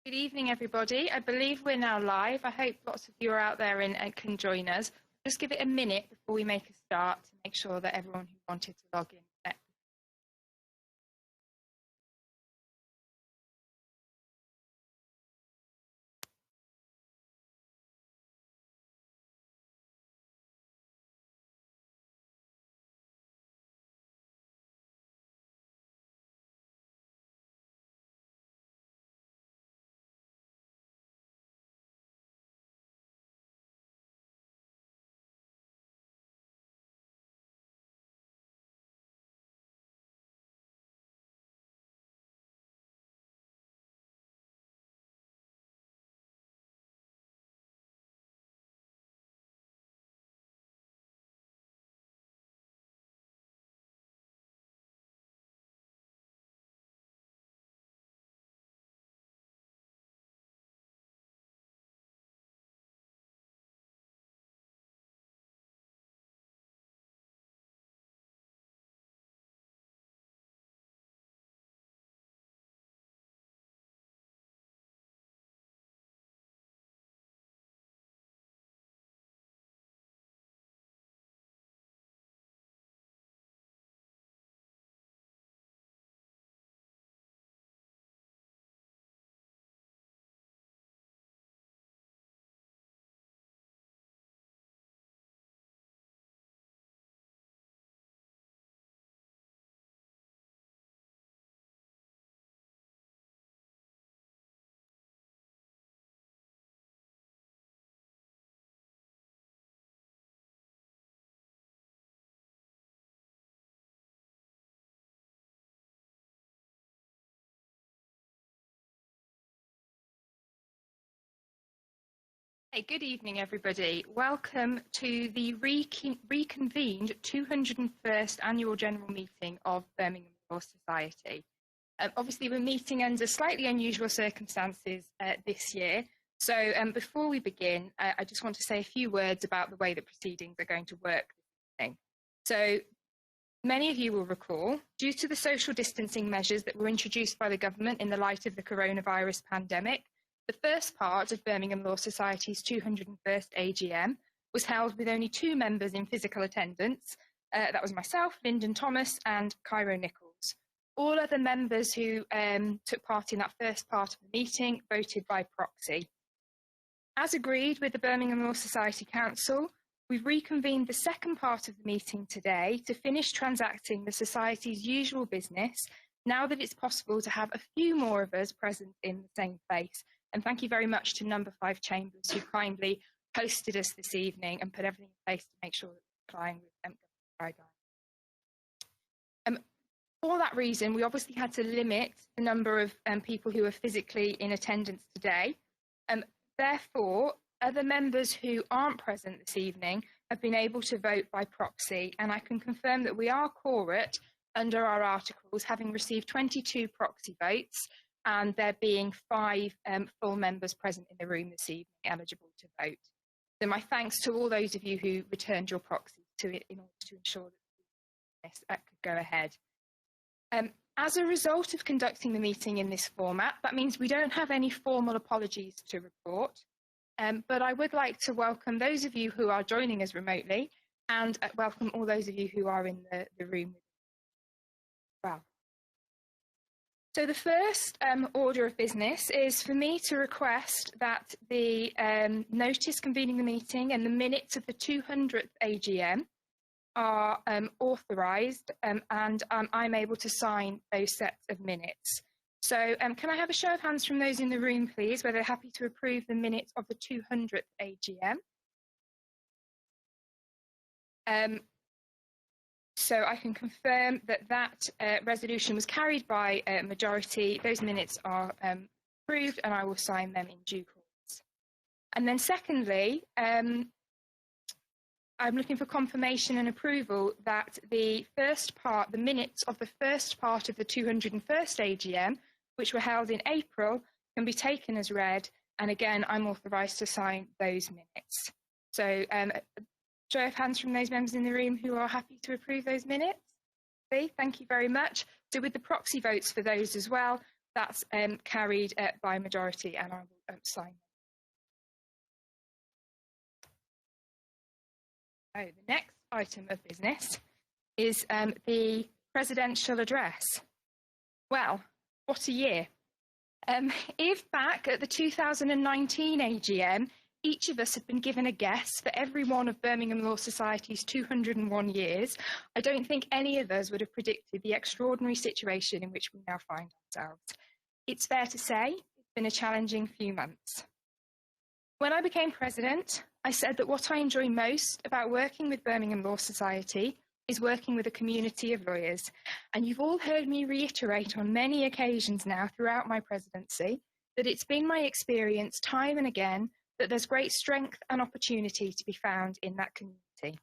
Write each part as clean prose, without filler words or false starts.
Good evening, everybody. I believe we're now live. I hope lots of you are out there and can join us. Just give it a minute before we make a start to make sure that everyone who wanted to log in. Hey, good evening, everybody. Welcome to the reconvened 201st Annual General Meeting of Birmingham Law Society. Obviously, we're meeting under slightly unusual circumstances this year. So before we begin, I just want to say a few words about the way that proceedings are going to work this evening. So many of you will recall, due to the social distancing measures that were introduced by the government in the light of the coronavirus pandemic, the first part of Birmingham Law Society's 201st AGM was held with only 2 members in physical attendance. That was myself, Lyndon Thomas, and Cairo Nichols. All other members who took part in that first part of the meeting voted by proxy. As agreed with the Birmingham Law Society Council, we've reconvened the second part of the meeting today to finish transacting the Society's usual business, now that it's possible to have a few more of us present in the same place. And thank you very much to Number 5 Chambers, who kindly hosted us this evening and put everything in place to make sure that we're complying with guidelines. For that reason, we obviously had to limit the number of people who are physically in attendance today. Therefore, other members who aren't present this evening have been able to vote by proxy, and I can confirm that we are quorate under our articles, having received 22 proxy votes, and there being 5 full members present in the room this evening eligible to vote. So my thanks to all those of you who returned your proxies to it in order to ensure that this could go ahead. As a result of conducting the meeting in this format, that means we don't have any formal apologies to report, but I would like to welcome those of you who are joining us remotely and welcome all those of you who are in the room as well. So the first order of business is for me to request that the notice convening the meeting and the minutes of the 200th AGM are authorised and I'm able to sign those sets of minutes. So can I have a show of hands from those in the room, please, whether they're happy to approve the minutes of the 200th AGM? So I can confirm that that resolution was carried by a majority. Those minutes are approved and I will sign them in due course. And then secondly, I'm looking for confirmation and approval that the minutes of the first part of the 201st AGM, which were held in April, can be taken as read. And again, I'm authorised to sign those minutes. So show of hands from those members in the room who are happy to approve those minutes. Thank you very much. So with the proxy votes for those as well, That's carried by majority, and I will sign. So the next item of business is the presidential address. Well, what a year. If back at the 2019 AGM, each of us had been given a guess for every one of Birmingham Law Society's 201 years, I don't think any of us would have predicted the extraordinary situation in which we now find ourselves. It's fair to say it's been a challenging few months. When I became president, I said that what I enjoy most about working with Birmingham Law Society is working with a community of lawyers. And you've all heard me reiterate on many occasions now throughout my presidency that it's been my experience time and again that there's great strength and opportunity to be found in that community.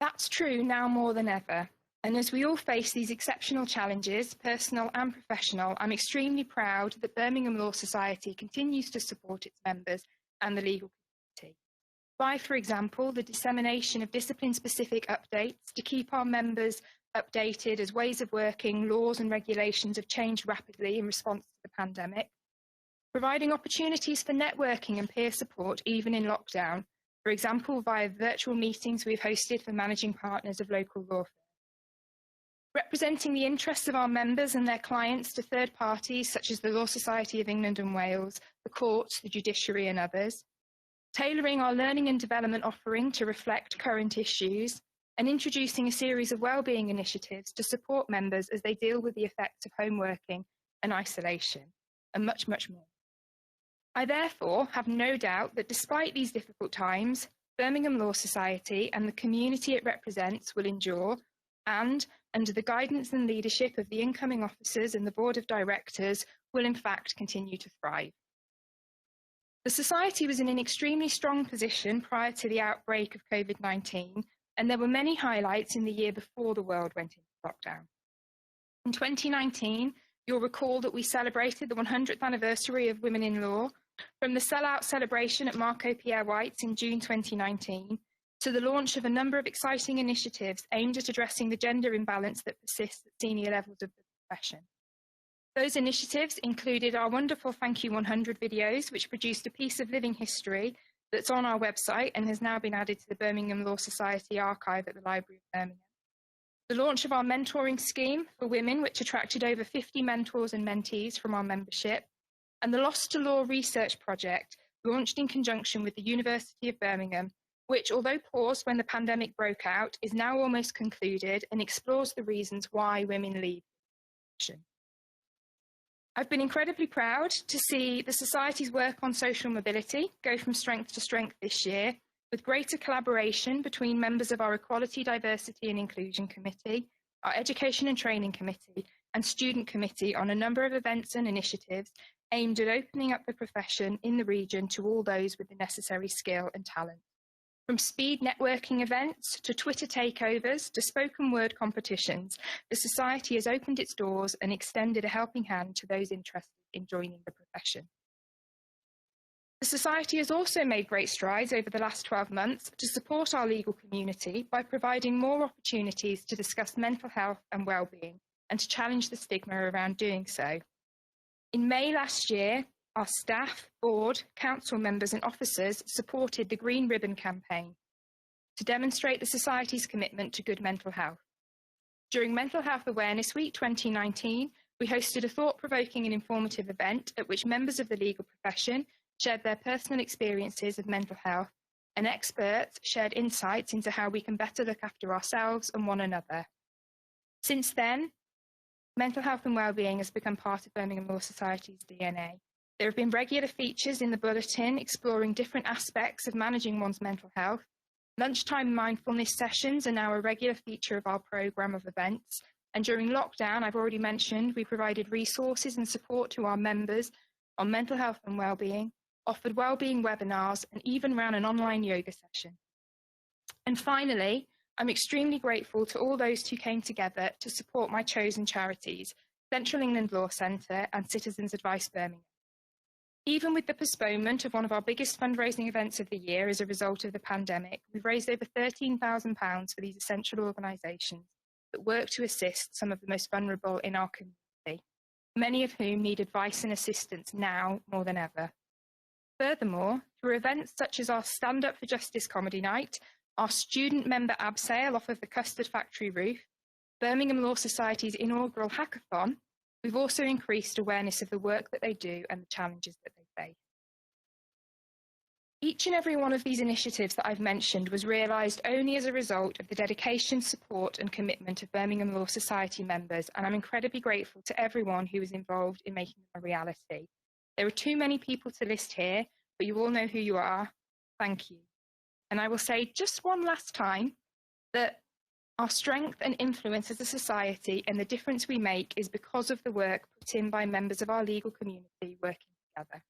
That's true now more than ever. And as we all face these exceptional challenges, personal and professional, I'm extremely proud that Birmingham Law Society continues to support its members and the legal community by, for example, the dissemination of discipline-specific updates to keep our members updated as ways of working, laws and regulations have changed rapidly in response to the pandemic, providing opportunities for networking and peer support even in lockdown, for example, via virtual meetings we've hosted for managing partners of local law firms, representing the interests of our members and their clients to third parties such as the Law Society of England and Wales, the courts, the judiciary and others, tailoring our learning and development offering to reflect current issues, and introducing a series of wellbeing initiatives to support members as they deal with the effects of home working and isolation, and much, much more. I therefore have no doubt that despite these difficult times, Birmingham Law Society and the community it represents will endure and, under the guidance and leadership of the incoming officers and the Board of Directors, will in fact continue to thrive. The Society was in an extremely strong position prior to the outbreak of COVID-19, and there were many highlights in the year before the world went into lockdown. In 2019, you'll recall that we celebrated the 100th anniversary of Women in Law, from the sellout celebration at Marco Pierre White's in June 2019, to the launch of a number of exciting initiatives aimed at addressing the gender imbalance that persists at senior levels of the profession. Those initiatives included our wonderful Thank You 100 videos, which produced a piece of living history that's on our website and has now been added to the Birmingham Law Society archive at the Library of Birmingham. The launch of our mentoring scheme for women, which attracted over 50 mentors and mentees from our membership, and the Lost to Law research project, launched in conjunction with the University of Birmingham, which, although paused when the pandemic broke out, is now almost concluded and explores the reasons why women leave the profession. I've been incredibly proud to see the Society's work on social mobility go from strength to strength this year, with greater collaboration between members of our Equality, Diversity and Inclusion Committee, our Education and Training Committee and Student Committee on a number of events and initiatives aimed at opening up the profession in the region to all those with the necessary skill and talent. From speed networking events to Twitter takeovers to spoken word competitions, the Society has opened its doors and extended a helping hand to those interested in joining the profession. The Society has also made great strides over the last 12 months to support our legal community by providing more opportunities to discuss mental health and well-being and to challenge the stigma around doing so. In May last year, our staff, board, council members and officers supported the Green Ribbon campaign to demonstrate the Society's commitment to good mental health. During Mental Health Awareness Week 2019, we hosted a thought-provoking and informative event at which members of the legal profession shared their personal experiences of mental health, and experts shared insights into how we can better look after ourselves and one another. Since then, mental health and wellbeing has become part of Birmingham Law Society's DNA. There have been regular features in the bulletin exploring different aspects of managing one's mental health. Lunchtime mindfulness sessions are now a regular feature of our programme of events. And during lockdown, I've already mentioned, we provided resources and support to our members on mental health and wellbeing, offered wellbeing webinars, and even ran an online yoga session. And finally, I'm extremely grateful to all those who came together to support my chosen charities, Central England Law Centre and Citizens Advice Birmingham. Even with the postponement of one of our biggest fundraising events of the year as a result of the pandemic, we've raised over £13,000 for these essential organisations that work to assist some of the most vulnerable in our community. many of whom need advice and assistance now more than ever. Furthermore, through events such as our Stand Up for Justice comedy night, our student member abseil off of the Custard Factory roof, Birmingham Law Society's inaugural hackathon, we've also increased awareness of the work that they do and the challenges that they face. Each and every one of these initiatives that I've mentioned was realised only as a result of the dedication, support and commitment of Birmingham Law Society members, and I'm incredibly grateful to everyone who was involved in making them a reality. There are too many people to list here, but you all know who you are. Thank you. And I will say just one last time that our strength and influence as a society and the difference we make is because of the work put in by members of our legal community working together.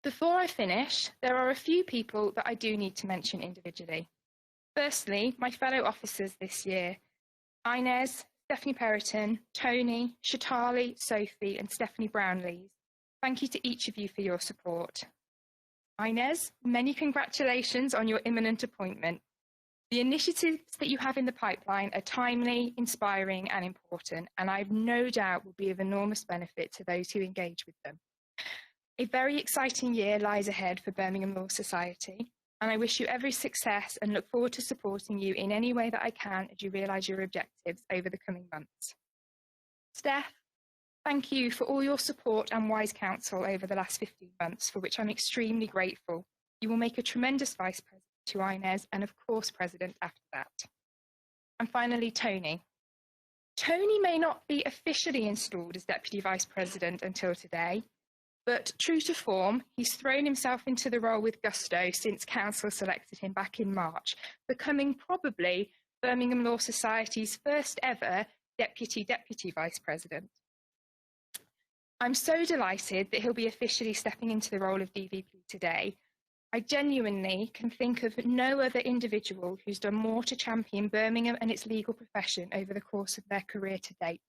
Before I finish, there are a few people that I do need to mention individually. Firstly, my fellow officers this year, Inez, Stephanie Perriton, Tony, Shatali, Sophie and Stephanie Brownlees. Thank you to each of you for your support. Inez, many congratulations on your imminent appointment. The initiatives that you have in the pipeline are timely, inspiring and important, and I have no doubt will be of enormous benefit to those who engage with them. A very exciting year lies ahead for Birmingham Law Society, and I wish you every success and look forward to supporting you in any way that I can as you realise your objectives over the coming months. Steph, thank you for all your support and wise counsel over the last 15 months, for which I'm extremely grateful. You will make a tremendous Vice President to Inez and of course President after that. And finally, Tony. Tony may not be officially installed as Deputy Vice President until today, but true to form, he's thrown himself into the role with gusto since Council selected him back in March, becoming probably Birmingham Law Society's first ever Deputy Vice President. I'm so delighted that he'll be officially stepping into the role of DVP today. I genuinely can think of no other individual who's done more to champion Birmingham and its legal profession over the course of their career to date.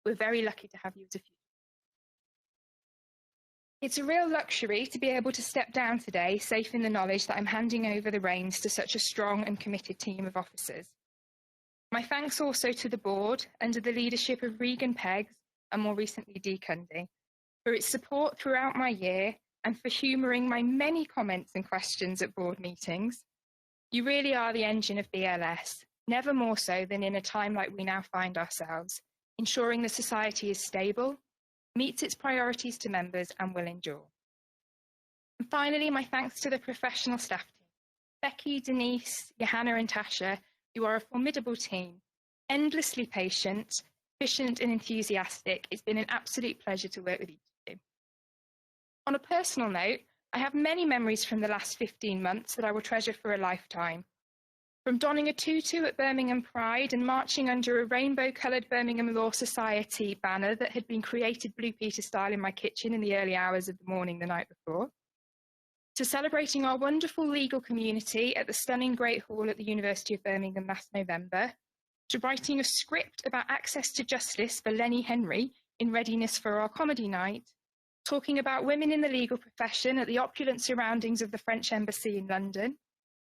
We're very lucky to have you as a future. It's a real luxury to be able to step down today, safe in the knowledge that I'm handing over the reins to such a strong and committed team of officers. My thanks also to the board, under the leadership of Regan Peggs and more recently Dee Cundy, for its support throughout my year and for humouring my many comments and questions at board meetings. You really are the engine of BLS, never more so than in a time like we now find ourselves, ensuring the society is stable, meets its priorities to members and will endure. And finally, my thanks to the professional staff team. Becky, Denise, Johanna and Tasha, you are a formidable team, endlessly patient, efficient and enthusiastic. It's been an absolute pleasure to work with each of you. On a personal note, I have many memories from the last 15 months that I will treasure for a lifetime. From donning a tutu at Birmingham Pride and marching under a rainbow-coloured Birmingham Law Society banner that had been created Blue Peter style in my kitchen in the early hours of the morning the night before, to celebrating our wonderful legal community at the stunning Great Hall at the University of Birmingham last November, to writing a script about access to justice for Lenny Henry in readiness for our comedy night, talking about women in the legal profession at the opulent surroundings of the French Embassy in London,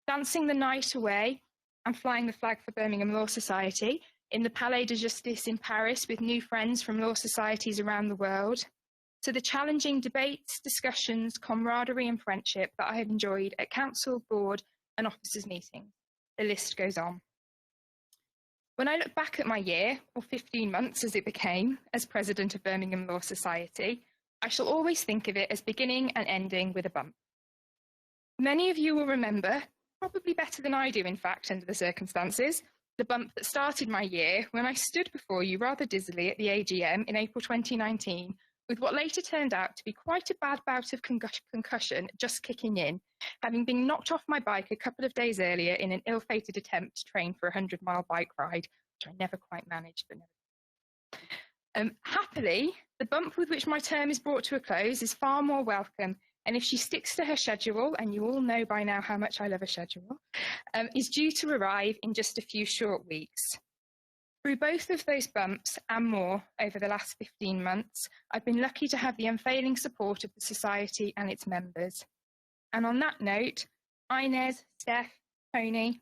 dancing the night away and flying the flag for Birmingham Law Society in the Palais de Justice in Paris with new friends from law societies around the world, to the challenging debates, discussions, camaraderie and friendship that I have enjoyed at council, board and officers' meetings. The list goes on. When I look back at my year, or 15 months as it became, as President of Birmingham Law Society, I shall always think of it as beginning and ending with a bump. Many of you will remember, probably better than I do in fact under the circumstances, the bump that started my year when I stood before you rather dizzily at the AGM in April 2019 with what later turned out to be quite a bad bout of concussion just kicking in, having been knocked off my bike a couple of days earlier in an ill-fated attempt to train for a 100-mile bike ride, which I never quite managed, but never. Happily, the bump with which my term is brought to a close is far more welcome, and if she sticks to her schedule, and you all know by now how much I love a schedule, is due to arrive in just a few short weeks. Through both of those bumps and more over the last 15 months, I've been lucky to have the unfailing support of the Society and its members. And on that note, Inez, Steph, Tony,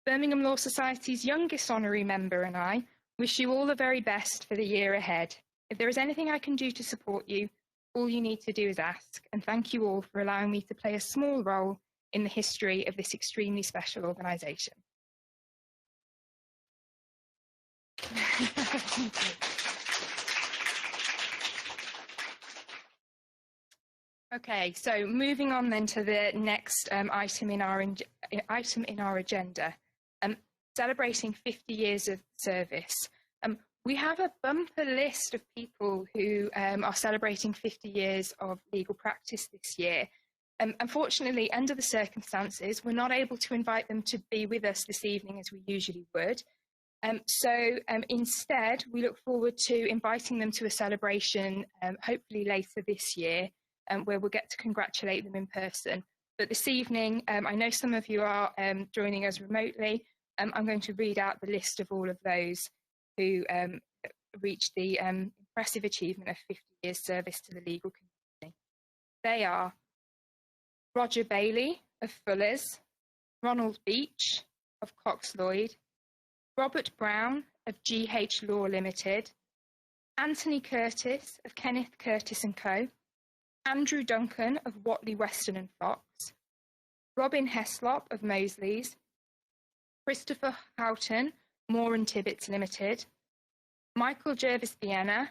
Birmingham Law Society's youngest honorary member and I Wish you all the very best for the year ahead. If there is anything I can do to support you, all you need to do is ask, and thank you all for allowing me to play a small role in the history of this extremely special organisation. Okay, so moving on then to the next item in our agenda, celebrating 50 years of service. We have a bumper list of people who are celebrating 50 years of legal practice this year. Unfortunately, under the circumstances, we're not able to invite them to be with us this evening as we usually would. Instead, we look forward to inviting them to a celebration, hopefully later this year, where we'll get to congratulate them in person. But this evening, I know some of you are joining us remotely. I'm going to read out the list of all of those who reached the impressive achievement of 50 years service to the legal community. They are Roger Bailey of Fuller's, Ronald Beach of Cox Lloyd, Robert Brown of GH Law Limited, Anthony Curtis of Kenneth Curtis & Co, Andrew Duncan of Watley Weston and Fox, Robin Heslop of Mosley's, Christopher Houghton, Moore and Tibbets Limited, Michael Jervis Vienna,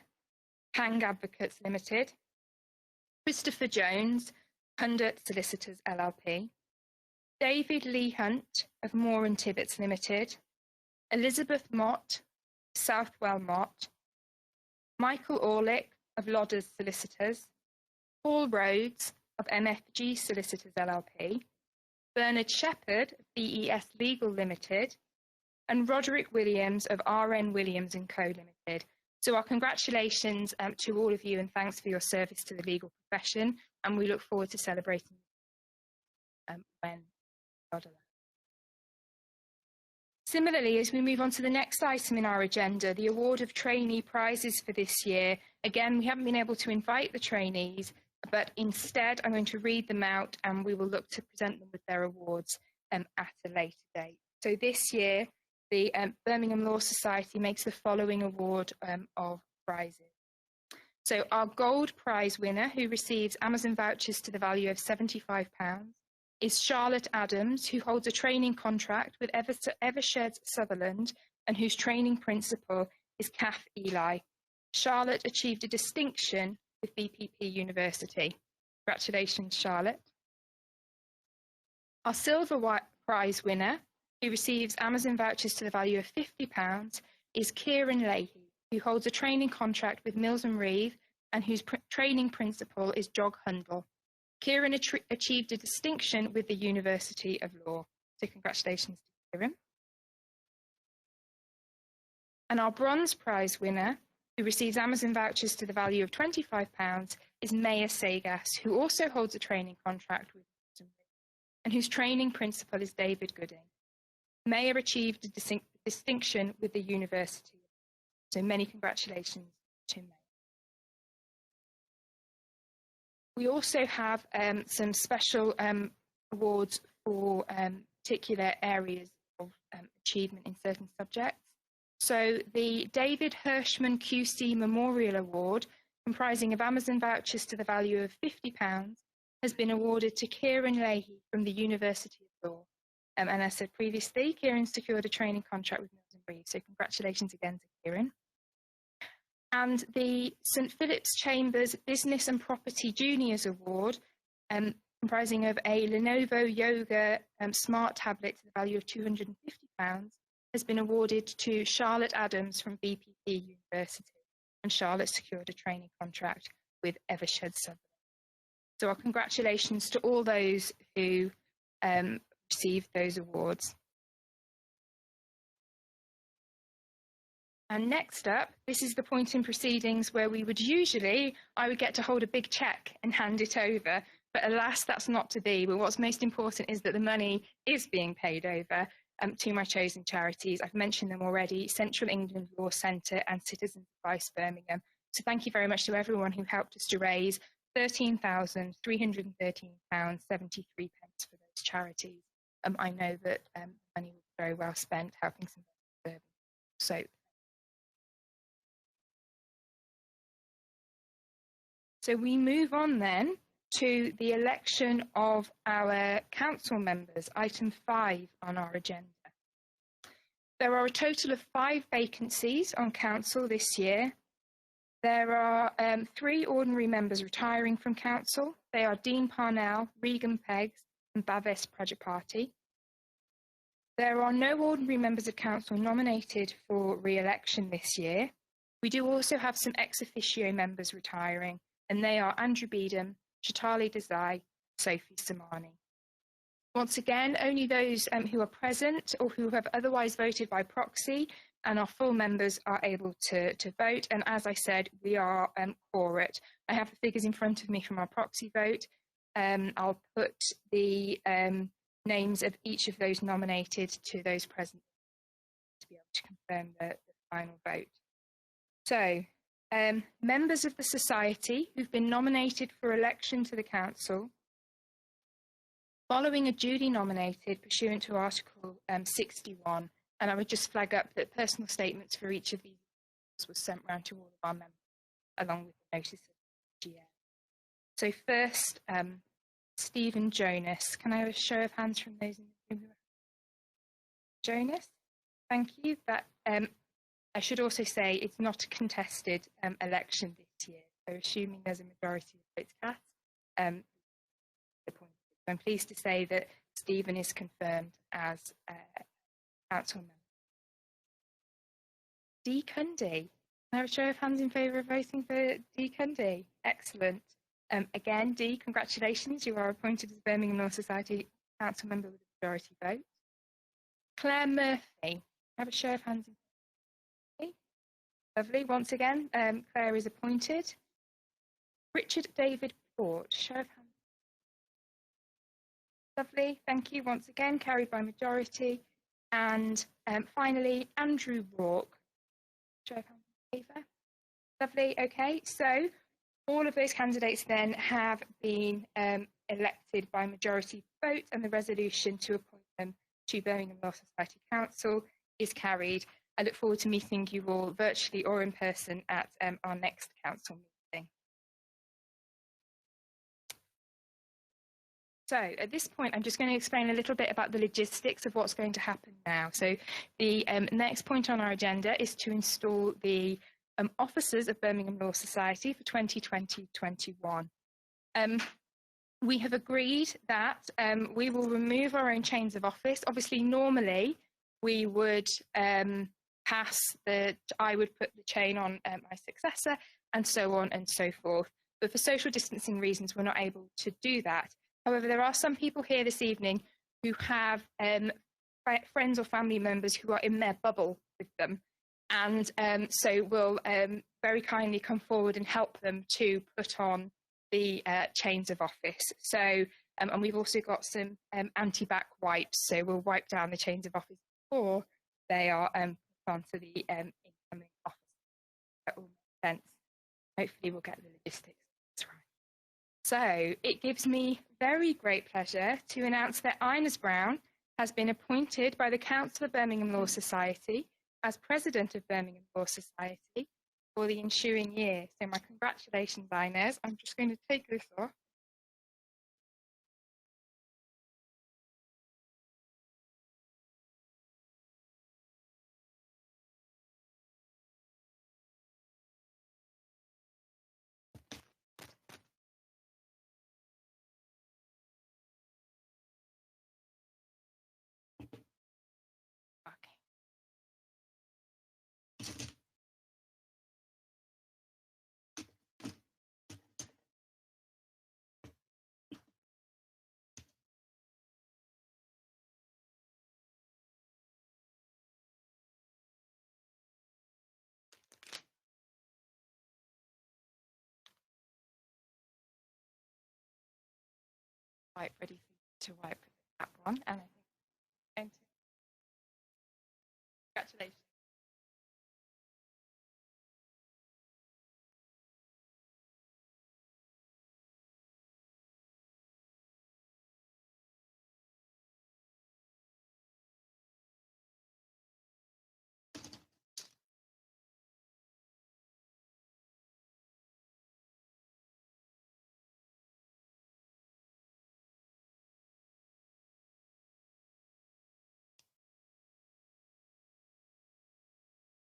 Kang Advocates Limited, Christopher Jones, Hundert Solicitors LLP, David Lee Hunt of Moore and Tibbets Limited, Elizabeth Mott, Southwell Mott, Michael Orlick of Lodders Solicitors, Paul Rhodes of MFG Solicitors LLP, Bernard Shepherd of BES Legal Limited, and Roderick Williams of RN Williams & Co Limited. So our congratulations to all of you, and thanks for your service to the legal profession, and we look forward to celebrating when God allows. Similarly, as we move on to the next item in our agenda, the award of trainee prizes for this year, again, we haven't been able to invite the trainees, but instead I'm going to read them out and we will look to present them with their awards at a later date. So this year, the Birmingham Law Society makes the following award of prizes. So our gold prize winner, who receives Amazon vouchers to the value of £75, is Charlotte Adams, who holds a training contract with Evershed Sutherland and whose training principal is Kath Eli. Charlotte achieved a distinction with BPP University. Congratulations, Charlotte. Our silver prize winner, who receives Amazon vouchers to the value of £50, is Kieran Leahy, who holds a training contract with Mills and Reeve and whose training principal is Jog Hundle. Kieran achieved a distinction with the University of Law. So congratulations to Kieran. And our bronze prize winner, who receives Amazon vouchers to the value of £25, is Maya Sagas, who also holds a training contract with Mills and Reeve and whose training principal is David Gooding. Maya achieved a distinction with the University. So many congratulations to Maya. We also have some special awards for particular areas of achievement in certain subjects. So the David Hirschman QC Memorial Award, comprising of Amazon vouchers to the value of £50, has been awarded to Kieran Leahy from the University of Law. And as I said previously, Kieran secured a training contract with Mills and Reeve, so congratulations again to Kieran. And the St Philip's Chambers Business and Property Juniors Award, comprising of a Lenovo Yoga smart tablet to the value of £250, has been awarded to Charlotte Adams from BPP University, and Charlotte secured a training contract with Evershed Sutherland. So our congratulations to all those who received those awards. And next up, this is the point in proceedings where I would get to hold a big cheque and hand it over, but alas, that's not to be. But what's most important is that the money is being paid over to my chosen charities. I've mentioned them already: Central England Law Centre and Citizens Advice Birmingham. So thank you very much to everyone who helped us to raise £13,313.73 for those charities. I know that money was very well spent helping some serving. So So we move on then to the election of our council members, item 5 on our agenda. There are a total of 5 vacancies on council this year. There are 3 ordinary members retiring from council. They are Dean Parnell, Regan Peggs and Bhavesh Prajapati. There are no ordinary members of council nominated for re-election this year. We do also have some ex officio members retiring, and they are Andrew Beedham, Chitali Desai, Sophie Samani. Once again, only those who are present or who have otherwise voted by proxy and are full members are able to vote. And as I said, we are quorate. I have the figures in front of me from our proxy vote. I'll put the names of each of those nominated to those present to be able to confirm the final vote. So, members of the Society who've been nominated for election to the Council, following a duly nominated pursuant to Article 61, and I would just flag up that personal statements for each of these was sent round to all of our members, along with the notice of GM. So first, Stephen Jonas. Can I have a show of hands from those in the room? Jonas, thank you. That I should also say it's not a contested election this year, so assuming there's a majority of votes cast, I'm pleased to say that Stephen is confirmed as council member. Dee Cundy. Can I have a show of hands in favour of voting for Dee Cundy? Excellent. Again, Dee, congratulations. You are appointed as Birmingham Law Society council member with a majority vote. Claire Murphy. Can I have a show of hands in favour? Lovely. Once again, Claire is appointed. Richard David Port. Show of hands. Lovely, thank you once again, carried by majority. And finally, Andrew Rourke. Show of hands in favour. Lovely, okay, so all of those candidates then have been elected by majority vote, and the resolution to appoint them to Birmingham Law Society Council is carried. I look forward to meeting you all virtually or in person at our next council meeting. So at this point, I'm just going to explain a little bit about the logistics of what's going to happen now. So the next point on our agenda is to install the officers of Birmingham Law Society for 2020-21. We have agreed that we will remove our own chains of office. Obviously, normally we would I would put the chain on my successor and so on and so forth. But for social distancing reasons, we're not able to do that. However, there are some people here this evening who have friends or family members who are in their bubble with them, and so will very kindly come forward and help them to put on the chains of office. So, and we've also got some anti-bac wipes, so we'll wipe down the chains of office before they are put onto the incoming office. That will make sense. Hopefully we'll get the logistics right. So it gives me very great pleasure to announce that Ines Brown has been appointed by the Council of Birmingham Law Society as President of Birmingham Law Society for the ensuing year. So my congratulations, Ines. I'm just going to take this off. Ready to wipe that one, and I think congratulations.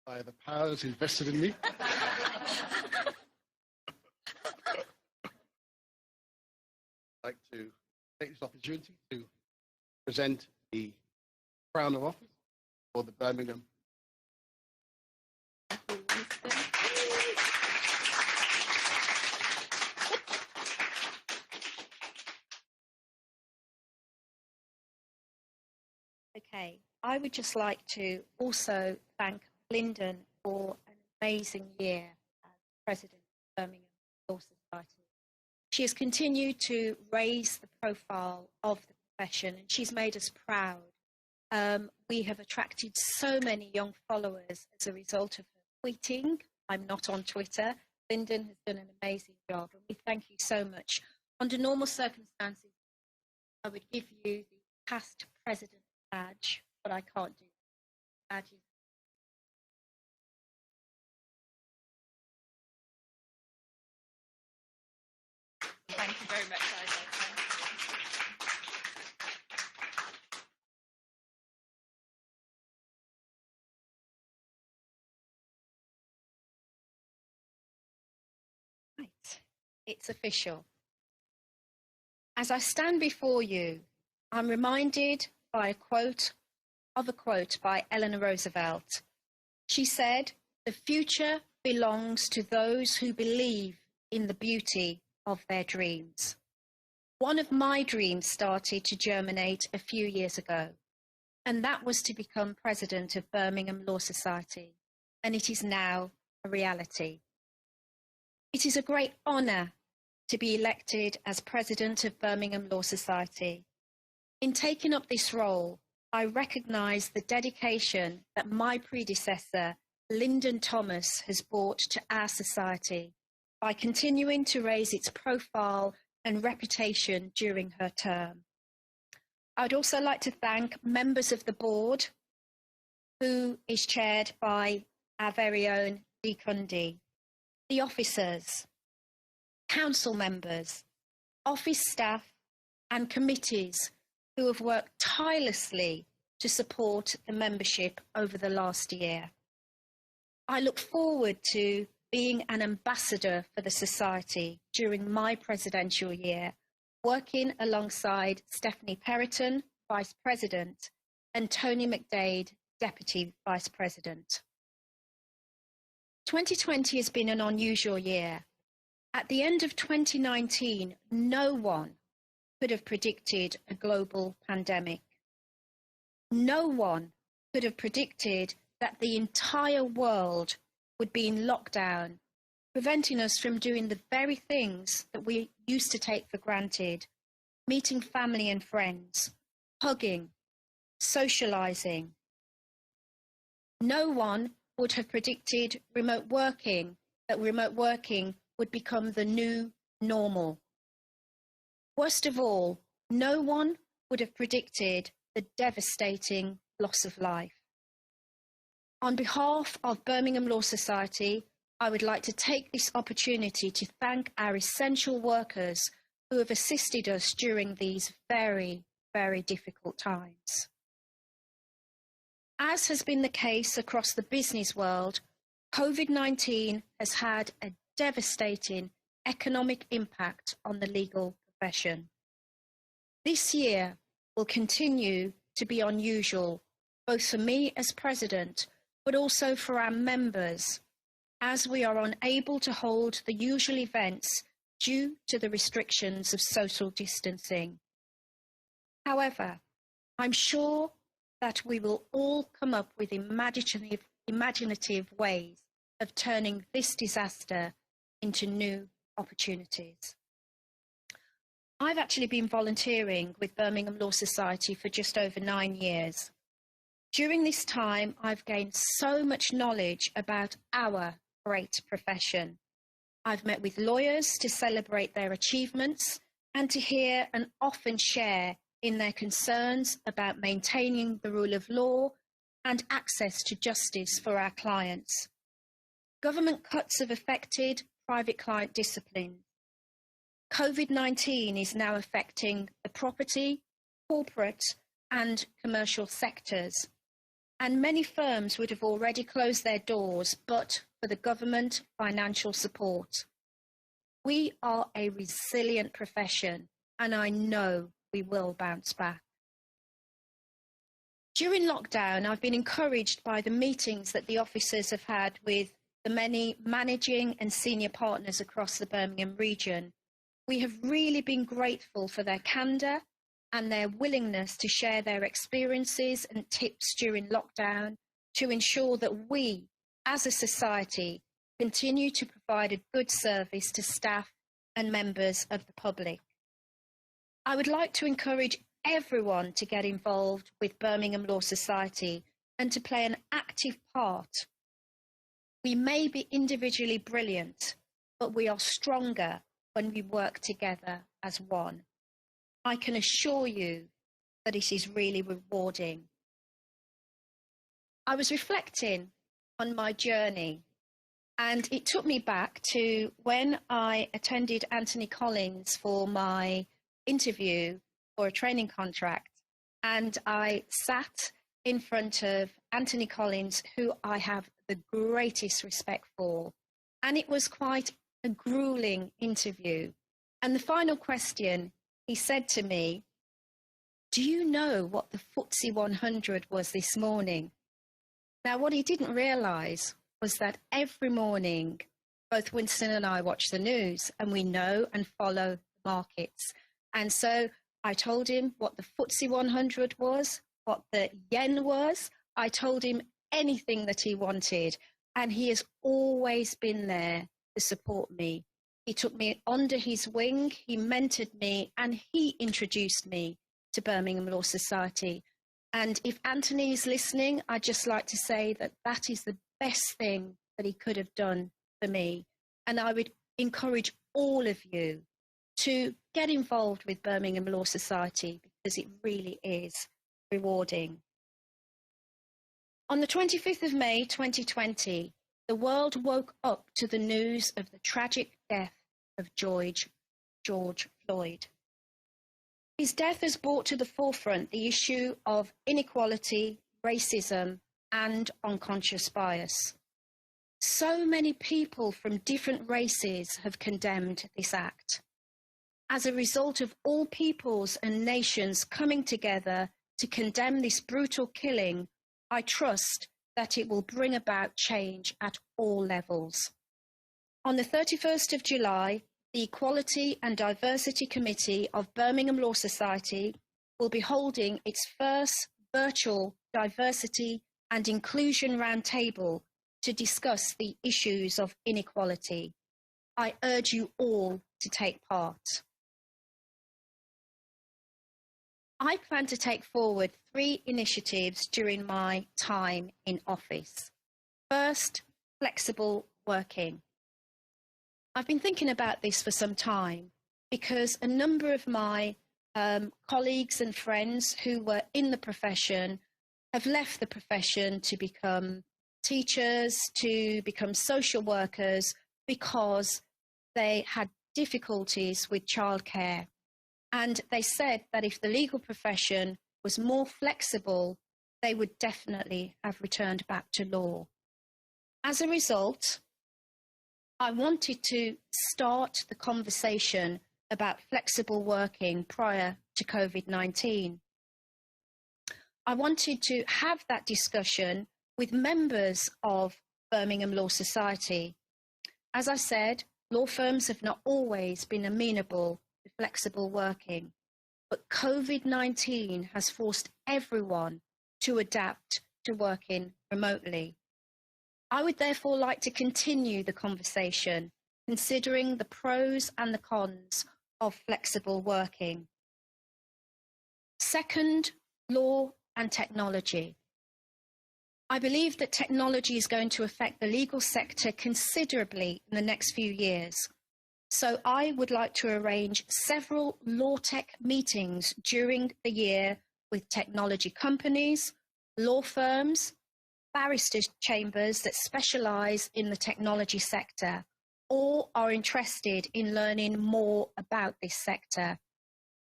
by the powers invested in me. I'd like to take this opportunity to present the crown of office for the Birmingham. Okay, I would just like to also thank Lyndon for an amazing year as President of Birmingham Law Society. She has continued to raise the profile of the profession and she's made us proud. We have attracted so many young followers as a result of her tweeting. I'm not on Twitter. Lyndon has done an amazing job and we thank you so much. Under normal circumstances, I would give you the past president badge, but I can't do that. Badges. Thank you very much, Isaac. Right, it's official. As I stand before you, I'm reminded by a quote by Eleanor Roosevelt. She said, "The future belongs to those who believe in the beauty of their dreams." One of my dreams started to germinate a few years ago, and that was to become president of Birmingham Law Society, and it is now a reality. It is a great honour to be elected as president of Birmingham Law Society. In taking up this role, I recognise the dedication that my predecessor, Lyndon Thomas, has brought to our society by continuing to raise its profile and reputation during her term. I'd also like to thank members of the board, who is chaired by our very own Dee Cundy, the officers, council members, office staff and committees who have worked tirelessly to support the membership over the last year. I look forward to being an ambassador for the Society during my presidential year, working alongside Stephanie Perriton, Vice President, and Tony McDade, Deputy Vice President. 2020 has been an unusual year. At the end of 2019, no one could have predicted a global pandemic. No one could have predicted that the entire world would be in lockdown, preventing us from doing the very things that we used to take for granted, meeting family and friends, hugging, socialising. No one would have predicted that remote working would become the new normal. Worst of all, no one would have predicted the devastating loss of life. On behalf of Birmingham Law Society, I would like to take this opportunity to thank our essential workers who have assisted us during these very, very difficult times. As has been the case across the business world, COVID-19 has had a devastating economic impact on the legal profession. This year will continue to be unusual, both for me as president, but also for our members, as we are unable to hold the usual events due to the restrictions of social distancing. However, I'm sure that we will all come up with imaginative ways of turning this disaster into new opportunities. I've actually been volunteering with Birmingham Law Society for just over 9 years. During this time, I've gained so much knowledge about our great profession. I've met with lawyers to celebrate their achievements and to hear and often share in their concerns about maintaining the rule of law and access to justice for our clients. Government cuts have affected private client discipline. COVID-19 is now affecting the property, corporate and commercial sectors. and many firms would have already closed their doors but for the government financial support. We are a resilient profession, and I know we will bounce back. During lockdown, I've been encouraged by the meetings that the officers have had with the many managing and senior partners across the Birmingham region. We have really been grateful for their candour and their willingness to share their experiences and tips during lockdown to ensure that we, as a society, continue to provide a good service to staff and members of the public. I would like to encourage everyone to get involved with Birmingham Law Society and to play an active part. We may be individually brilliant, but we are stronger when we work together as one. I can assure you that it is really rewarding. I was reflecting on my journey, and it took me back to when I attended Anthony Collins for my interview for a training contract, and I sat in front of Anthony Collins, who I have the greatest respect for, and it was quite a grueling interview. And the final question, he said to me, "Do you know what the FTSE 100 was this morning?" Now, what he didn't realise was that every morning, both Winston and I watch the news, and we know and follow the markets. And so I told him what the FTSE 100 was, what the yen was. I told him anything that he wanted, and he has always been there to support me. He took me under his wing, he mentored me, and he introduced me to Birmingham Law Society. And if Anthony is listening, I'd just like to say that that is the best thing that he could have done for me. And I would encourage all of you to get involved with Birmingham Law Society because it really is rewarding. On the 25th of May 2020, the world woke up to the news of the tragic death of George Floyd. His death has brought to the forefront the issue of inequality, racism, and unconscious bias. So many people from different races have condemned this act. As a result of all peoples and nations coming together to condemn this brutal killing, I trust that it will bring about change at all levels. On the 31st of July, the Equality and Diversity Committee of Birmingham Law Society will be holding its first virtual diversity and inclusion roundtable to discuss the issues of inequality. I urge you all to take part. I plan to take forward 3 initiatives during my time in office. First, flexible working. I've been thinking about this for some time because a number of my colleagues and friends who were in the profession have left the profession to become teachers, to become social workers because they had difficulties with childcare. And they said that if the legal profession was more flexible, they would definitely have returned back to law. As a result, I wanted to start the conversation about flexible working prior to COVID-19. I wanted to have that discussion with members of Birmingham Law Society. As I said, law firms have not always been amenable to flexible working, but COVID-19 has forced everyone to adapt to working remotely. I would therefore like to continue the conversation, considering the pros and the cons of flexible working. Second, law and technology. I believe that technology is going to affect the legal sector considerably in the next few years. So I would like to arrange several law tech meetings during the year with technology companies, law firms, barristers' chambers that specialise in the technology sector or are interested in learning more about this sector.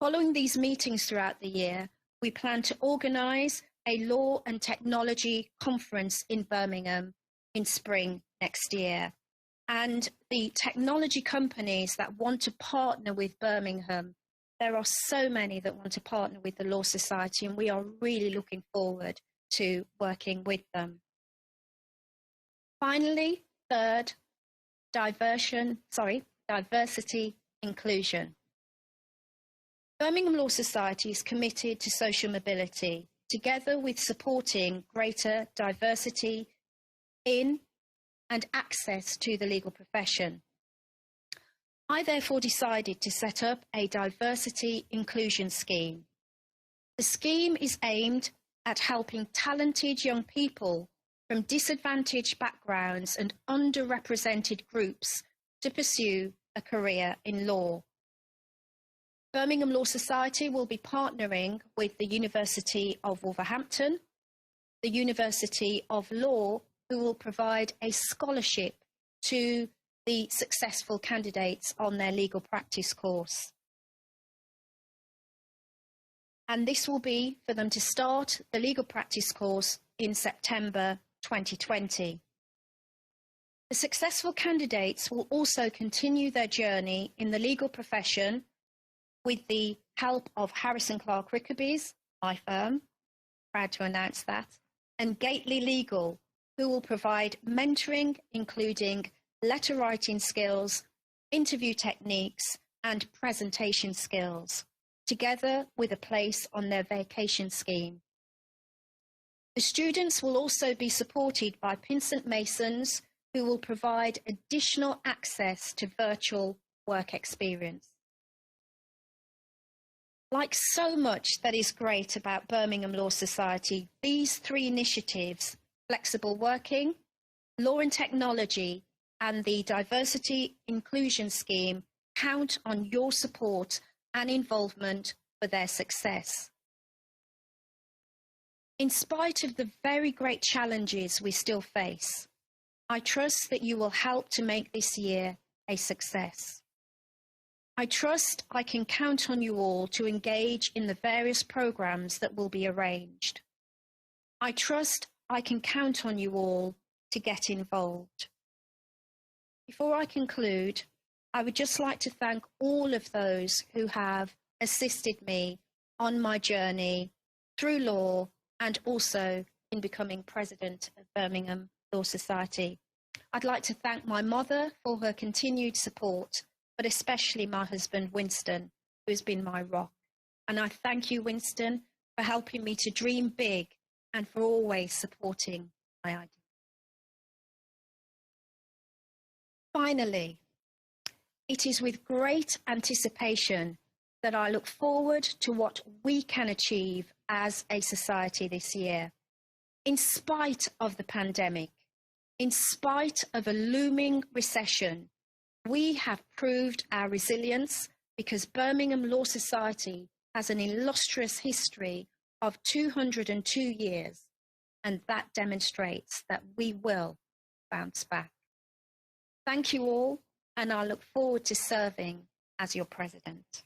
Following these meetings throughout the year, we plan to organise a law and technology conference in Birmingham in spring next year. And the technology companies that want to partner with Birmingham, there are so many that want to partner with the Law Society, and we are really looking forward to working with them. Finally, third, diversity, inclusion. Birmingham Law Society is committed to social mobility, together with supporting greater diversity in and access to the legal profession. I therefore decided to set up a diversity inclusion scheme. The scheme is aimed at helping talented young people from disadvantaged backgrounds and underrepresented groups to pursue a career in law. Birmingham Law Society will be partnering with the University of Wolverhampton, the University of Law, who will provide a scholarship to the successful candidates on their legal practice course. And this will be for them to start the legal practice course in September 2020. The successful candidates will also continue their journey in the legal profession with the help of Harrison Clark Rickaby's, my firm, proud to announce that, and Gately Legal, who will provide mentoring, including letter writing skills, interview techniques, and presentation skills, together with a place on their vacation scheme. The students will also be supported by Pinsent Masons, who will provide additional access to virtual work experience. Like so much that is great about Birmingham Law Society, these three initiatives, flexible working, law and technology, and the diversity inclusion scheme, count on your support and involvement for their success. In spite of the very great challenges we still face, I trust that you will help to make this year a success. I trust I can count on you all to engage in the various programs that will be arranged. I trust I can count on you all to get involved. Before I conclude, I would just like to thank all of those who have assisted me on my journey through law and also in becoming president of Birmingham Law Society. I'd like to thank my mother for her continued support, but especially my husband, Winston, who has been my rock. And I thank you, Winston, for helping me to dream big and for always supporting my ideas. Finally, it is with great anticipation that I look forward to what we can achieve as a society this year. In spite of the pandemic, in spite of a looming recession, we have proved our resilience because Birmingham Law Society has an illustrious history of 202 years, and that demonstrates that we will bounce back. Thank you all, and I look forward to serving as your president.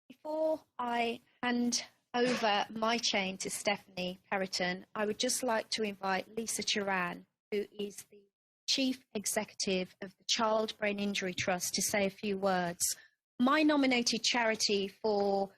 Before I hand over my chain to Stephanie Perriton, I would just like to invite Lisa Turan, who is the Chief Executive of the Child Brain Injury Trust, to say a few words. My nominated charity for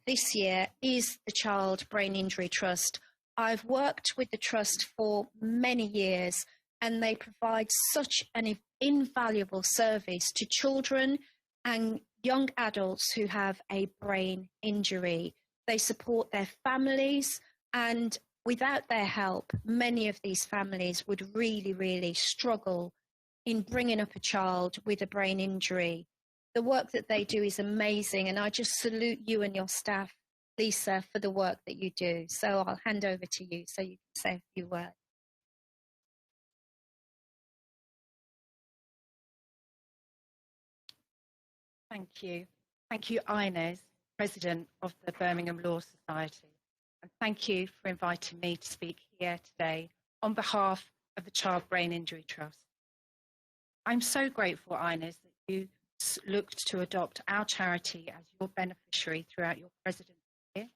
this year is the Child Brain Injury Trust. I've worked with the Trust for many years, and they provide such an invaluable service to children and young adults who have a brain injury. They support their families, and without their help, many of these families would really, really struggle in bringing up a child with a brain injury. The work that they do is amazing, and I just salute you and your staff, Lisa, for the work that you do. So I'll hand over to you so you can say a few words. Thank you. Thank you, Inez, President of the Birmingham Law Society. And thank you for inviting me to speak here today on behalf of the Child Brain Injury Trust. I'm so grateful, Ines, that you looked to adopt our charity as your beneficiary throughout your presidency year.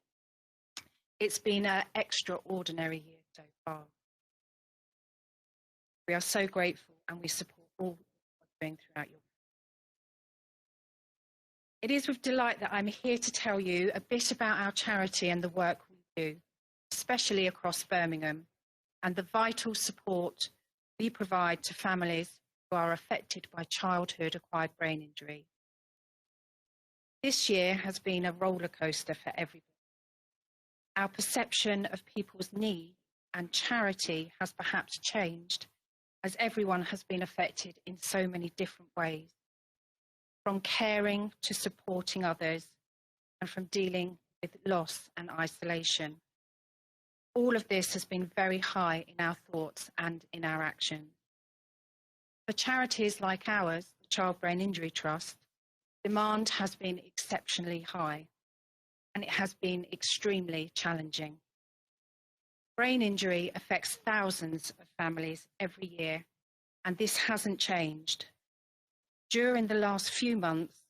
It's been an extraordinary year so far. We are so grateful and we support all that you're doing throughout your. It is with delight that I'm here to tell you a bit about our charity and the work we do, especially across Birmingham, and the vital support we provide to families who are affected by childhood-acquired brain injury. This year has been a roller coaster for everybody. Our perception of people's need and charity has perhaps changed, as everyone has been affected in so many different ways, from caring to supporting others, and from dealing with loss and isolation. All of this has been very high in our thoughts and in our actions. For charities like ours, the Child Brain Injury Trust, demand has been exceptionally high, and it has been extremely challenging. Brain injury affects thousands of families every year, and this hasn't changed. During the last few months,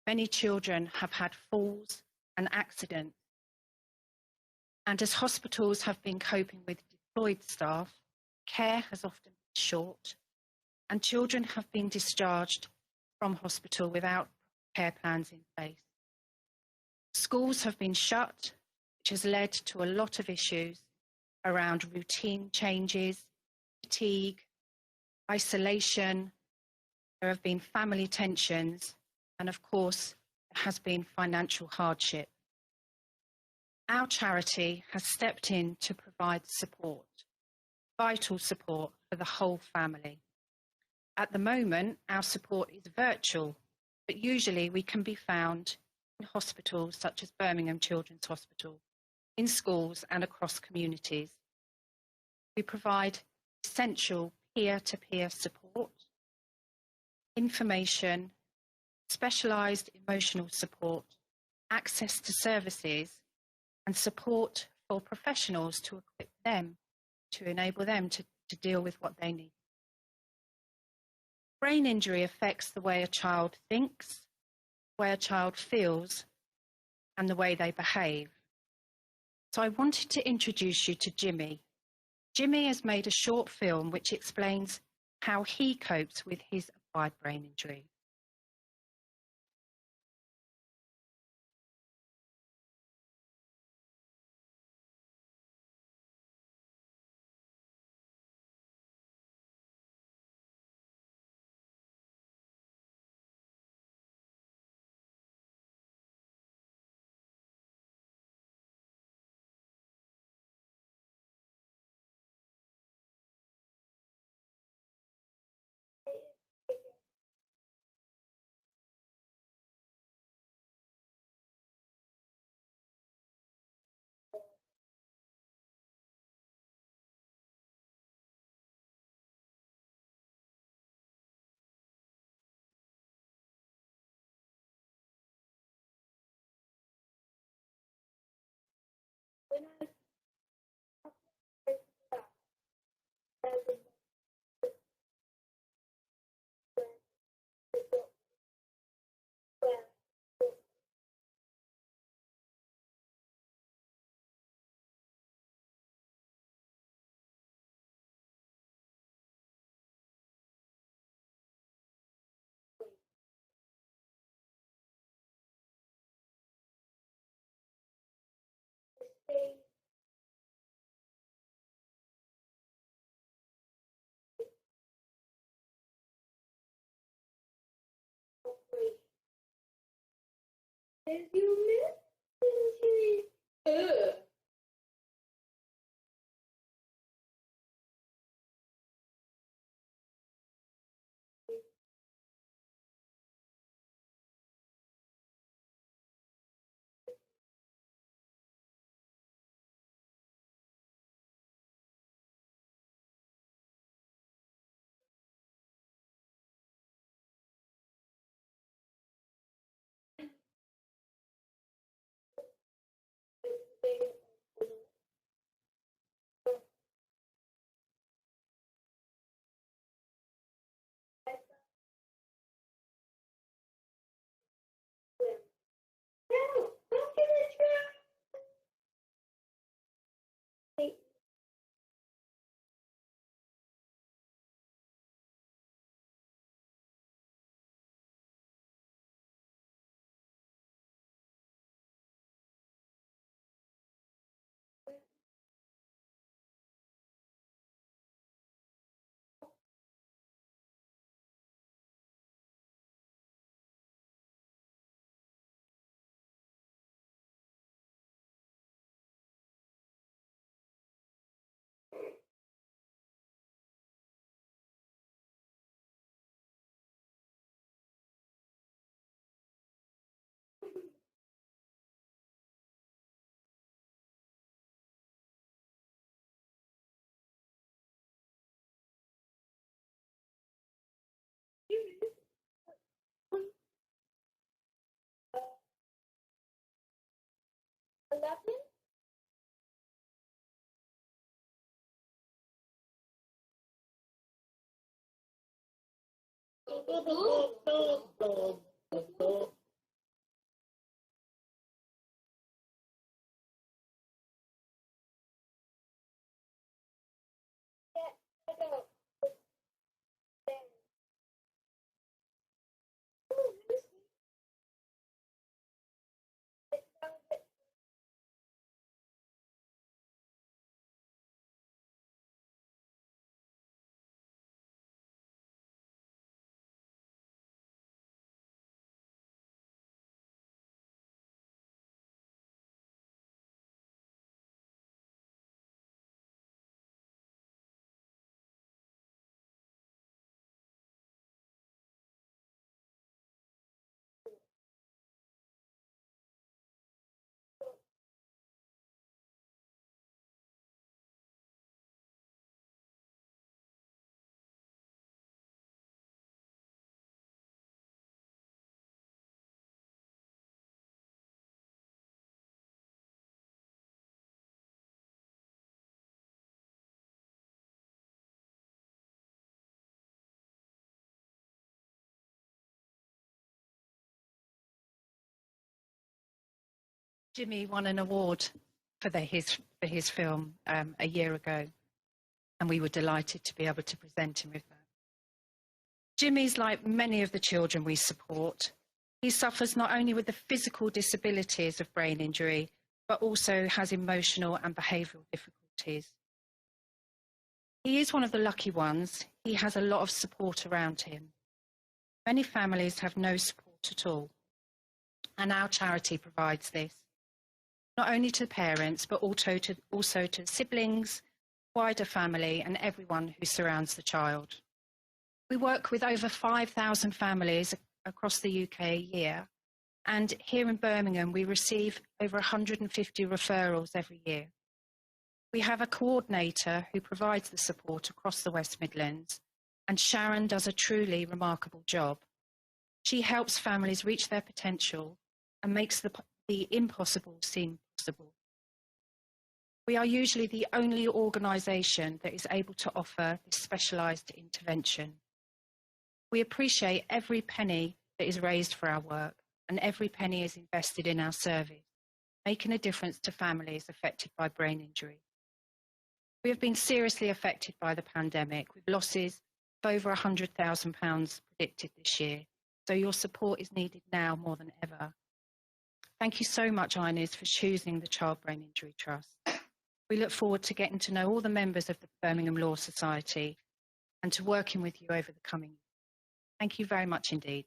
many children have had falls and accidents. And as hospitals have been coping with deployed staff, care has often been short, and children have been discharged from hospital without care plans in place. Schools have been shut, which has led to a lot of issues around routine changes, fatigue, isolation. There have been family tensions, and of course, there has been financial hardship. Our charity has stepped in to provide support, vital support for the whole family. At the moment, our support is virtual, but usually we can be found in hospitals such as Birmingham Children's Hospital, in schools and across communities. We provide essential peer-to-peer support, information, specialised emotional support, access to services, and support for professionals to equip them, to enable them to deal with what they need. Brain injury affects the way a child thinks, the way a child feels, and the way they behave. So I wanted to introduce you to Jimmy. Jimmy has made a short film which explains how he copes with his acquired brain injury. Jimmy won an award for his film a year ago, and we were delighted to be able to present him with that. Jimmy's like many of the children we support. He suffers not only with the physical disabilities of brain injury, but also has emotional and behavioural difficulties. He is one of the lucky ones. He has a lot of support around him. Many families have no support at all, and our charity provides this, not only to parents, but also to siblings, wider family, and everyone who surrounds the child. We work with over 5,000 families across the UK a year, and here in Birmingham, we receive over 150 referrals every year. We have a coordinator who provides the support across the West Midlands, and Sharon does a truly remarkable job. She helps families reach their potential and makes the impossible seem possible. We are usually the only organisation that is able to offer this specialised intervention. We appreciate every penny that is raised for our work, and every penny is invested in our service, making a difference to families affected by brain injury. We have been seriously affected by the pandemic, with losses of over £100,000 predicted this year, so your support is needed now more than ever. Thank you so much, Inez, for choosing the Child Brain Injury Trust. We look forward to getting to know all the members of the Birmingham Law Society and to working with you over the coming years. Thank you very much indeed.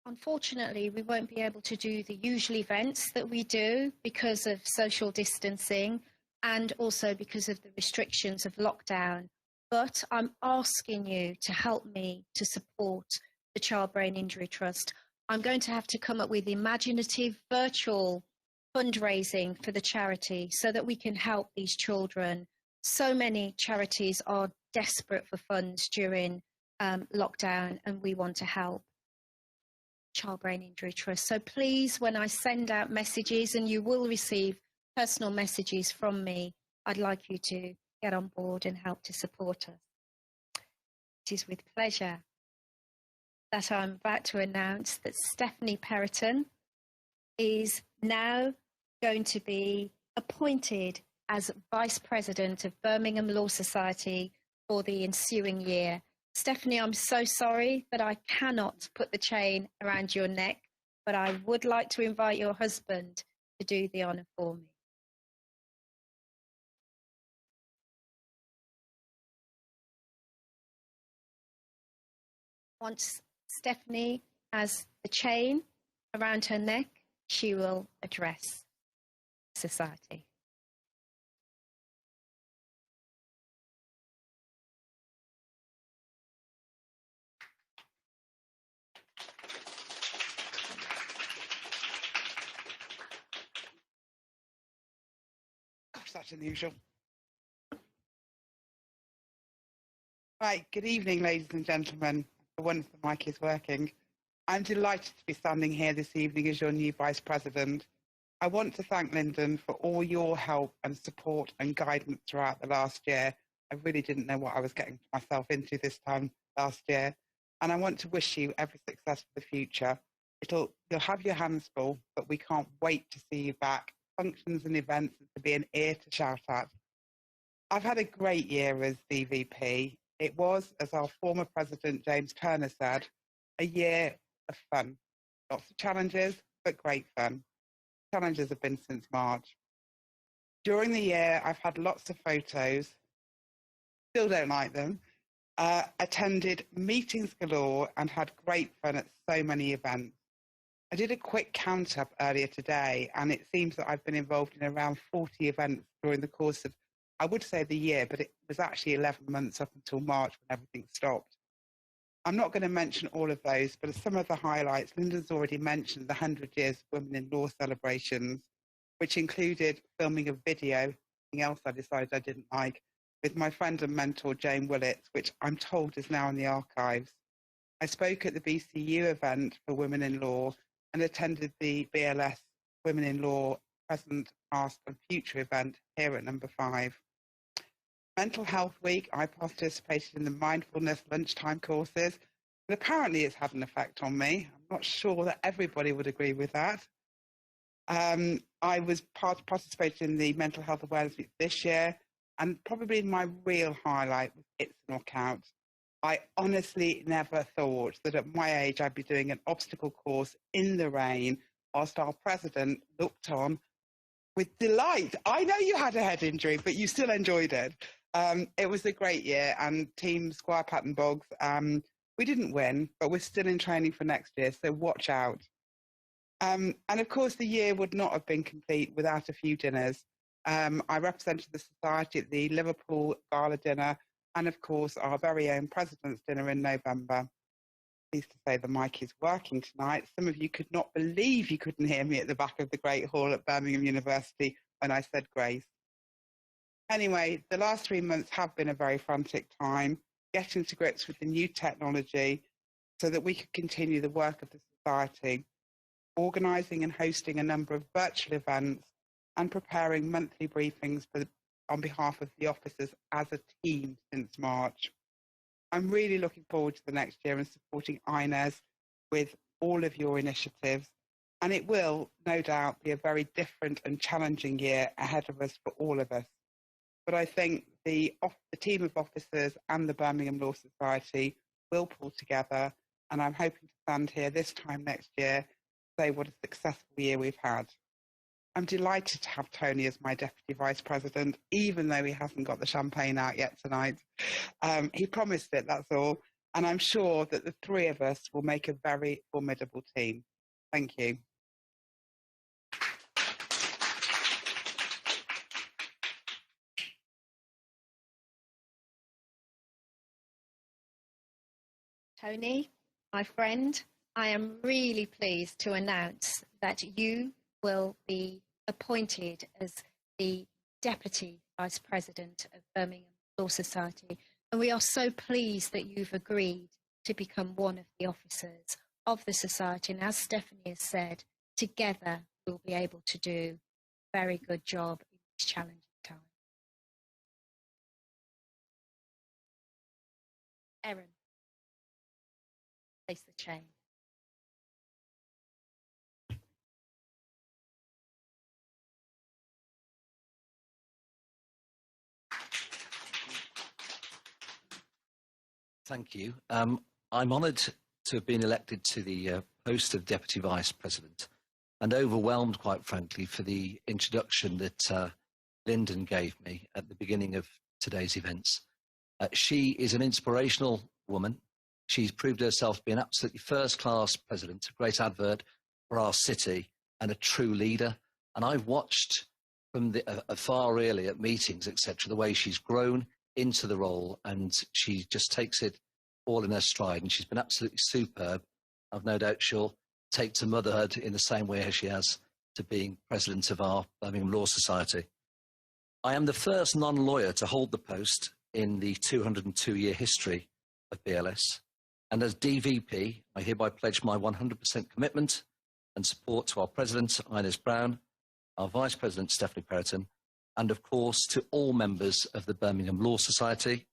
Unfortunately, we won't be able to do the usual events that we do because of social distancing and also because of the restrictions of lockdown. But I'm asking you to help me to support the Child Brain Injury Trust. I'm going to have to come up with imaginative virtual fundraising for the charity so that we can help these children. So many charities are desperate for funds during lockdown, and we want to help Child Brain Injury Trust. So please, when I send out messages, and you will receive personal messages from me, I'd like you to get on board and help to support us. It is with pleasure that I'm about to announce that Stephanie Perriton is now going to be appointed as Vice President of Birmingham Law Society for the ensuing year. Stephanie, I'm so sorry that I cannot put the chain around your neck, but I would like to invite your husband to do the honour for me. Once Stephanie has the chain around her neck, she will address society. Gosh, that's unusual. Right, good evening, ladies and gentlemen. The wonderful mic is working. I'm delighted to be standing here this evening as your new Vice President. I want to thank Lyndon for all your help and support and guidance throughout the last year. I really didn't know what I was getting myself into this time last year. And I want to wish you every success for the future. You'll have your hands full, but we can't wait to see you back, functions and events, and to be an ear to shout at. I've had a great year as DVP. It was, as our former president James Turner said, a year of fun. Lots of challenges, but great fun. Challenges have been since March. During the year, I've had lots of photos, still don't like them, attended meetings galore and had great fun at so many events. I did a quick count up earlier today, and it seems that I've been involved in around 40 events during the course of, I would say the year, but it was actually 11 months up until March when everything stopped. I'm not going to mention all of those, but some of the highlights, Lyndon's already mentioned the 100 Years of Women in Law celebrations, which included filming a video, something else I decided I didn't like, with my friend and mentor Jane Willits, which I'm told is now in the archives. I spoke at the BCU event for Women in Law and attended the BLS Women in Law Present, Past and Future event here at number 5. Mental Health Week, I participated in the mindfulness lunchtime courses, and apparently it's had an effect on me. I'm not sure that everybody would agree with that. I was participating in the Mental Health Awareness Week this year, and probably my real highlight was It's a Knockout. I honestly never thought that at my age I'd be doing an obstacle course in the rain whilst our president looked on with delight. I know you had a head injury, but you still enjoyed it. It was a great year, and Team Squire Patton Boggs, we didn't win, but we're still in training for next year, so watch out. And of course, the year would not have been complete without a few dinners. I represented the Society at the Liverpool Gala dinner, and of course, our very own President's dinner in November. Pleased to say the mic is working tonight. Some of you could not believe you couldn't hear me at the back of the Great Hall at Birmingham University when I said grace. Anyway, the last 3 months have been a very frantic time, getting to grips with the new technology so that we could continue the work of the Society, organising and hosting a number of virtual events and preparing monthly briefings on behalf of the officers as a team since March. I'm really looking forward to the next year and supporting INES with all of your initiatives, and it will, no doubt, be a very different and challenging year ahead of us for all of us. But I think the team of officers and the Birmingham Law Society will pull together, and I'm hoping to stand here this time next year to say what a successful year we've had. I'm delighted to have Tony as my Deputy Vice President, even though he hasn't got the champagne out yet tonight. He promised it, that's all, and I'm sure that the three of us will make a very formidable team. Thank you. Tony, my friend, I am really pleased to announce that you will be appointed as the Deputy Vice President of Birmingham Law Society. And we are so pleased that you've agreed to become one of the officers of the Society. And as Stephanie has said, together we'll be able to do a very good job in this challenging time. Erin. Place the chain. Thank you. I'm honoured to have been elected to the post of Deputy Vice President, and overwhelmed, quite frankly, for the introduction that Lyndon gave me at the beginning of today's events. She is an inspirational woman. She's proved herself to be an absolutely first-class president, a great advert for our city, and a true leader. And I've watched from afar really at meetings, etc., the way she's grown into the role, and she just takes it all in her stride, and she's been absolutely superb. I've no doubt she'll take to motherhood in the same way as she has to being president of our Birmingham Law Society. I am the first non-lawyer to hold the post in the 202-year history of BLS. And as DVP, I hereby pledge my 100% commitment and support to our President, Ines Brown, our Vice President, Stephanie Perriton, and of course to all members of the Birmingham Law Society.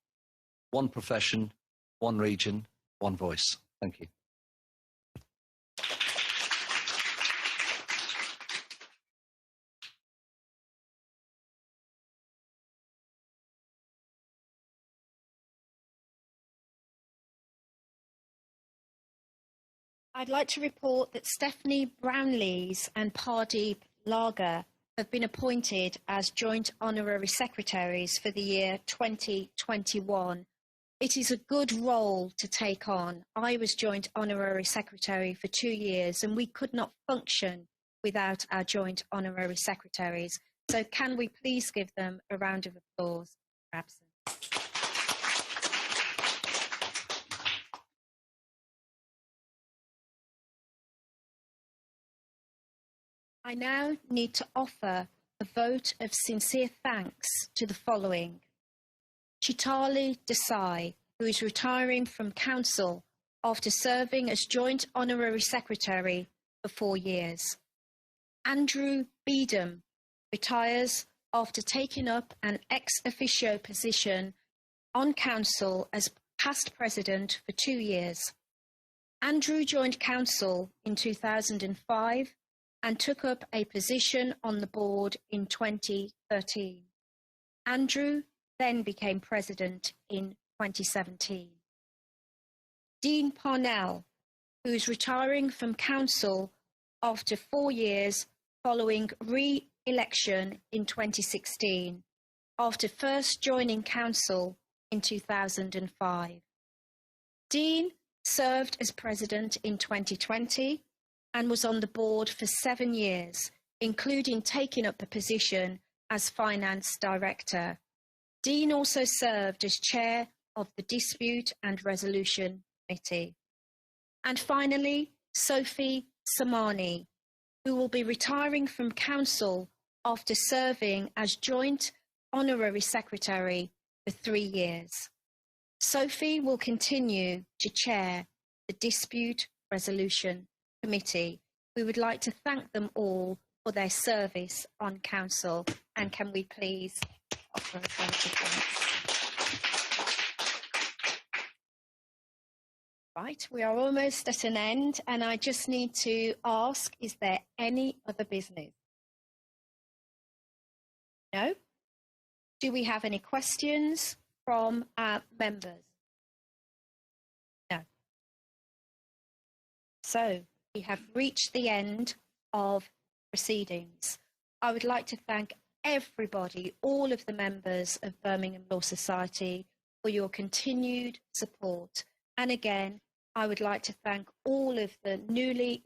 One profession, one region, one voice. Thank you. I'd like to report that Stephanie Brownlees and Pardeep Lager have been appointed as Joint Honorary Secretaries for the year 2021. It is a good role to take on. I was Joint Honorary Secretary for 2 years and we could not function without our Joint Honorary Secretaries. So can we please give them a round of applause for absence? I now need to offer a vote of sincere thanks to the following. Chitali Desai, who is retiring from Council after serving as Joint Honorary Secretary for 4 years. Andrew Beedham retires after taking up an ex officio position on Council as past President for 2 years. Andrew joined Council in 2005 and took up a position on the board in 2013. Andrew then became President in 2017. Dean Parnell, who is retiring from Council after 4 years following re-election in 2016, after first joining Council in 2005. Dean served as President in 2020 and was on the board for 7 years, including taking up a position as Finance Director. Dean also served as Chair of the Dispute and Resolution Committee. And finally, Sophie Samani, who will be retiring from Council after serving as Joint Honorary Secretary for 3 years. Sophie will continue to chair the Dispute Resolution Committee. We would like to thank them all for their service on Council, and can we please offer a vote of thanks. Right, we are almost at an end, and I just need to ask, is there any other business? No? Do we have any questions from our members? No. So, we have reached the end of proceedings. I would like to thank everybody, all of the members of Birmingham Law Society, for your continued support. And again, I would like to thank all of the newly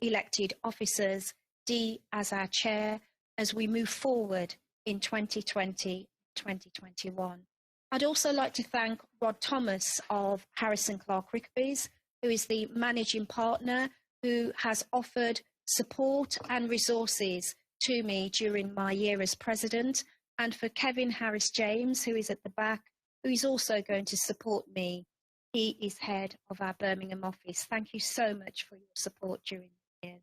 elected officers, Dee as our chair, as we move forward in 2020, 2021. I'd also like to thank Rod Thomas of Harrison Clark Rickaby's, who is the managing partner, who has offered support and resources to me during my year as president, and for Kevin Harris James, who is at the back, who is also going to support me. He is head of our Birmingham office. Thank you so much for your support during the year.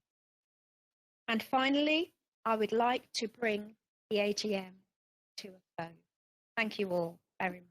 And finally, I would like to bring the AGM to a close. Thank you all very much.